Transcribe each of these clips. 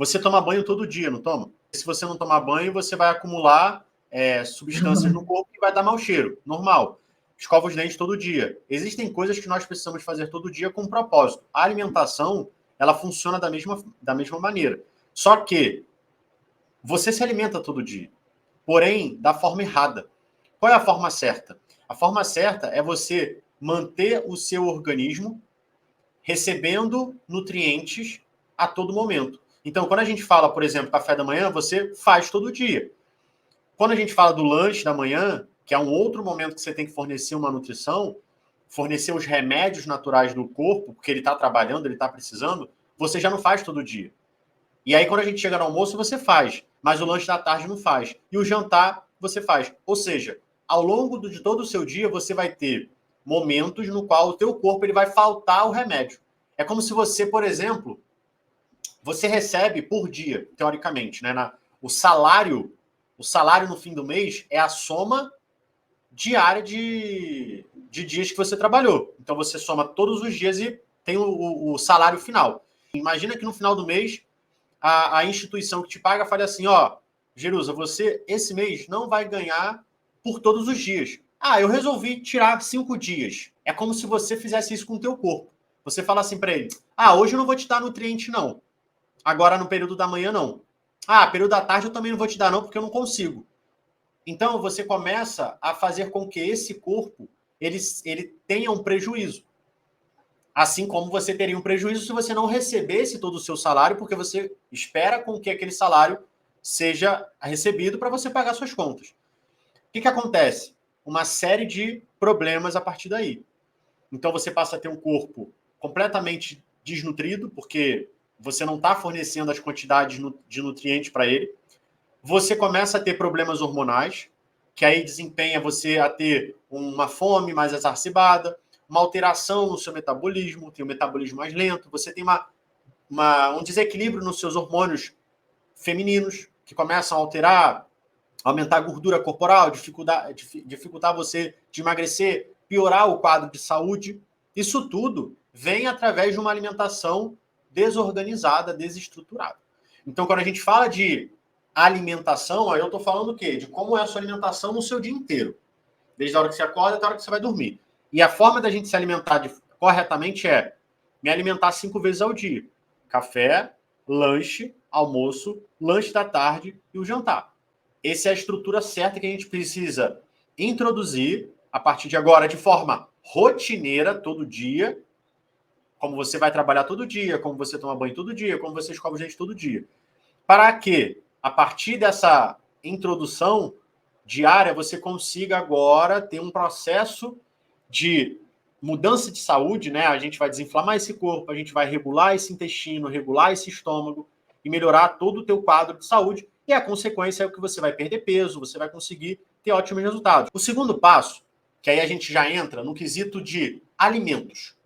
Você toma banho todo dia, não toma? Se você não tomar banho, você vai acumular substâncias no corpo que vai dar mau cheiro, normal. Escova os dentes todo dia. Existem coisas que nós precisamos fazer todo dia com um propósito. A alimentação, ela funciona da mesma maneira. Só que você se alimenta todo dia, porém da forma errada. Qual é a forma certa? A forma certa é você manter o seu organismo recebendo nutrientes a todo momento. Então, quando a gente fala, por exemplo, café da manhã, você faz todo dia. Quando a gente fala do lanche da manhã, que é um outro momento que você tem que fornecer uma nutrição, fornecer os remédios naturais do corpo, porque ele está trabalhando, ele está precisando, você já não faz todo dia. E aí, quando a gente chega no almoço, você faz, mas o lanche da tarde não faz. E o jantar, você faz. Ou seja, ao longo de todo o seu dia, você vai ter momentos no qual o teu corpo ele vai faltar o remédio. É como se você, por exemplo, você recebe por dia, teoricamente, né? O salário no fim do mês é a soma diária de dias que você trabalhou. Então você soma todos os dias e tem o salário final. Imagina que no final do mês a instituição que te paga fale assim, ó, Jerusa, você esse mês não vai ganhar por todos os dias. Ah, eu resolvi tirar 5 dias. É como se você fizesse isso com o teu corpo. Você fala assim para ele, hoje eu não vou te dar nutriente não. Agora no período da manhã não. Período da tarde eu também não vou te dar não, porque eu não consigo. Então você começa a fazer com que esse corpo ele tenha um prejuízo. Assim como você teria um prejuízo se você não recebesse todo o seu salário, porque você espera com que aquele salário seja recebido para você pagar suas contas. O que acontece? Uma série de problemas a partir daí. Então você passa a ter um corpo completamente desnutrido, porque você não está fornecendo as quantidades de nutrientes para ele. Você começa a ter problemas hormonais, que aí desempenha você a ter uma fome mais exacerbada, uma alteração no seu metabolismo, tem um metabolismo mais lento, você tem um desequilíbrio nos seus hormônios femininos, que começam a alterar, aumentar a gordura corporal, dificultar você de emagrecer, piorar o quadro de saúde. Isso tudo vem através de uma alimentação desorganizada, desestruturada. Então, quando a gente fala de alimentação, aí eu estou falando o quê? De como é a sua alimentação no seu dia inteiro. Desde a hora que você acorda até a hora que você vai dormir. E a forma da gente se alimentar corretamente é me alimentar 5 vezes ao dia. Café, lanche, almoço, lanche da tarde e o jantar. Essa é a estrutura certa que a gente precisa introduzir a partir de agora de forma rotineira, todo dia, como você vai trabalhar todo dia, como você toma banho todo dia, como você escova os dentes todo dia. Para que, a partir dessa introdução diária, você consiga agora ter um processo de mudança de saúde, né? A gente vai desinflamar esse corpo, a gente vai regular esse intestino, regular esse estômago e melhorar todo o teu quadro de saúde. E a consequência é que você vai perder peso, você vai conseguir ter ótimos resultados. O segundo passo, que aí a gente já entra no quesito de alimentos.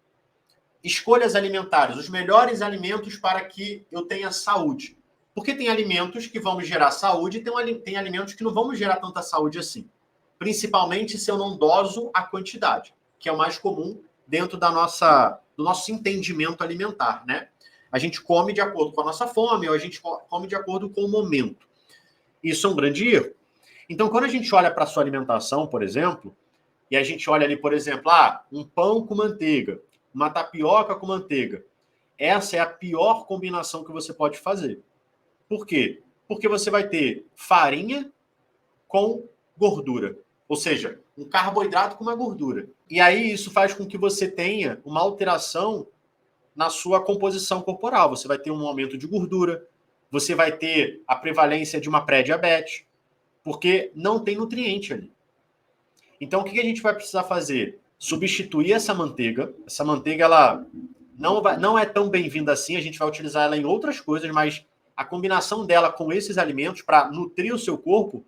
Escolhas alimentares, os melhores alimentos para que eu tenha saúde. Porque tem alimentos que vão me gerar saúde e tem alimentos que não vão me gerar tanta saúde assim. Principalmente se eu não doso a quantidade, que é o mais comum dentro do nosso entendimento alimentar, né? A gente come de acordo com a nossa fome ou a gente come de acordo com o momento. Isso é um grande erro. Então, quando a gente olha para a sua alimentação, por exemplo, e a gente olha ali, por exemplo, um pão com manteiga, uma tapioca com manteiga, essa é a pior combinação que você pode fazer. Por quê? Porque você vai ter farinha com gordura. Ou seja, um carboidrato com uma gordura. E aí isso faz com que você tenha uma alteração na sua composição corporal. Você vai ter um aumento de gordura, você vai ter a prevalência de uma pré-diabetes, porque não tem nutriente ali. Então, o que a gente vai precisar fazer? Substituir essa manteiga. Essa manteiga, ela não é tão bem-vinda assim, a gente vai utilizar ela em outras coisas, mas a combinação dela com esses alimentos para nutrir o seu corpo,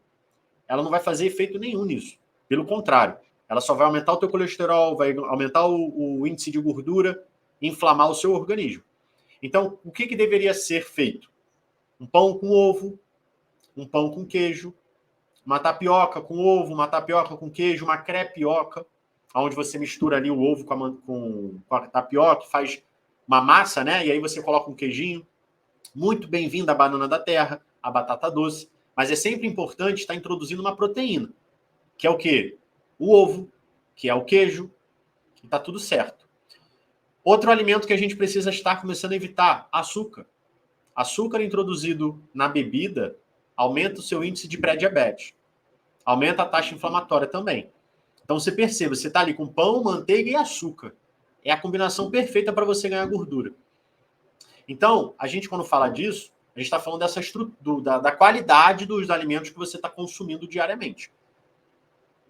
ela não vai fazer efeito nenhum nisso. Pelo contrário, ela só vai aumentar o teu colesterol, vai aumentar o índice de gordura, inflamar o seu organismo. Então, o que deveria ser feito? Um pão com ovo, um pão com queijo, uma tapioca com ovo, uma tapioca com queijo, uma crepioca, onde você mistura ali o ovo com a tapioca, faz uma massa, né? E aí você coloca um queijinho. Muito bem-vinda a banana da terra, a batata doce, mas é sempre importante estar introduzindo uma proteína, que é o quê? O ovo, que é o queijo, e está tudo certo. Outro alimento que a gente precisa estar começando a evitar, açúcar. Açúcar introduzido na bebida aumenta o seu índice de pré-diabetes. Aumenta a taxa inflamatória também. Então você perceba, você está ali com pão, manteiga e açúcar. É a combinação perfeita para você ganhar gordura. Então, a gente quando fala disso, a gente está falando dessa da qualidade dos alimentos que você está consumindo diariamente.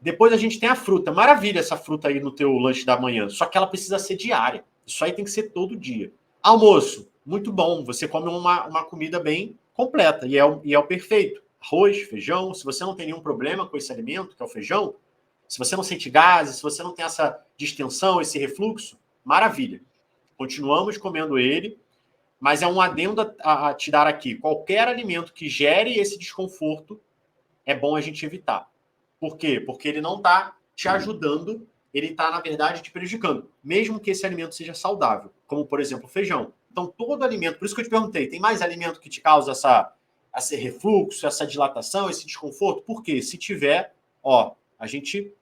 Depois a gente tem a fruta. Maravilha essa fruta aí no teu lanche da manhã. Só que ela precisa ser diária. Isso aí tem que ser todo dia. Almoço. Muito bom. Você come uma comida bem completa. E é o perfeito. Arroz, feijão. Se você não tem nenhum problema com esse alimento, que é o feijão, se você não sente gases, se você não tem essa distensão, esse refluxo, maravilha. Continuamos comendo ele. Mas é um adendo a te dar aqui. Qualquer alimento que gere esse desconforto, é bom a gente evitar. Por quê? Porque ele não está te ajudando, ele está, na verdade, te prejudicando, mesmo que esse alimento seja saudável, como, por exemplo, o feijão. Então, todo alimento, por isso que eu te perguntei, tem mais alimento que te causa esse refluxo, essa dilatação, esse desconforto? Por quê? Se tiver, a gente,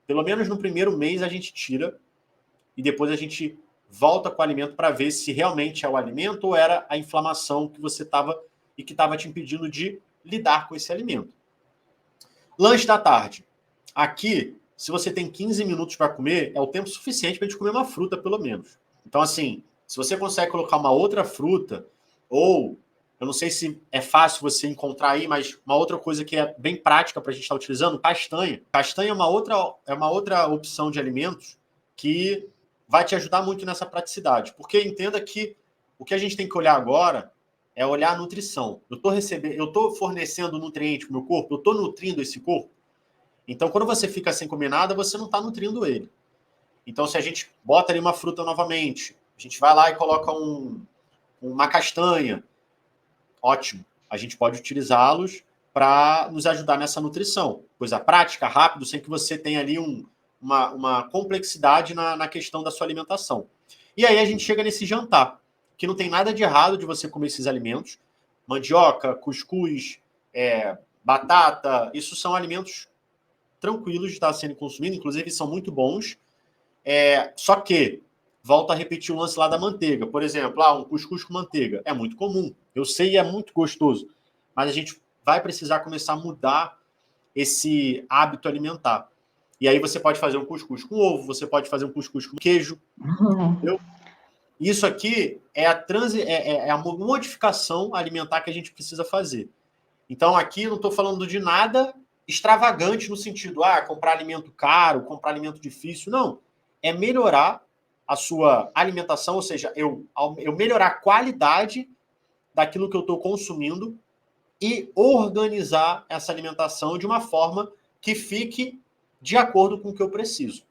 pelo menos no primeiro mês, a gente tira e depois a gente volta com o alimento para ver se realmente é o alimento ou era a inflamação que você estava e que estava te impedindo de lidar com esse alimento. Lanche da tarde. Aqui, se você tem 15 minutos para comer, é o tempo suficiente para a gente comer uma fruta, pelo menos. Então, assim, se você consegue colocar uma outra fruta, ou, eu não sei se é fácil você encontrar aí, mas uma outra coisa que é bem prática para a gente estar utilizando, castanha. Castanha é uma outra opção de alimentos que vai te ajudar muito nessa praticidade. Porque entenda que o que a gente tem que olhar agora é olhar a nutrição. Eu estou fornecendo nutriente para o meu corpo, eu estou nutrindo esse corpo. Então, quando você fica sem comer nada, você não está nutrindo ele. Então, se a gente bota ali uma fruta novamente, a gente vai lá e coloca uma castanha, ótimo. A gente pode utilizá-los para nos ajudar nessa nutrição. Coisa prática, rápido, sem que você tenha ali uma complexidade na questão da sua alimentação. E aí a gente chega nesse jantar, que não tem nada de errado de você comer esses alimentos. Mandioca, cuscuz, batata, isso são alimentos tranquilos de estar sendo consumidos, inclusive são muito bons. Só que, volto a repetir o lance lá da manteiga. Por exemplo, um cuscuz com manteiga. É muito comum. Eu sei e é muito gostoso. Mas a gente vai precisar começar a mudar esse hábito alimentar. E aí você pode fazer um cuscuz com ovo, você pode fazer um cuscuz com queijo. Entendeu? Isso aqui é a modificação alimentar que a gente precisa fazer. Então, aqui eu não estou falando de nada extravagante no sentido, comprar alimento caro, comprar alimento difícil. Não. É melhorar a sua alimentação, ou seja, eu melhorar a qualidade daquilo que eu estou consumindo e organizar essa alimentação de uma forma que fique de acordo com o que eu preciso.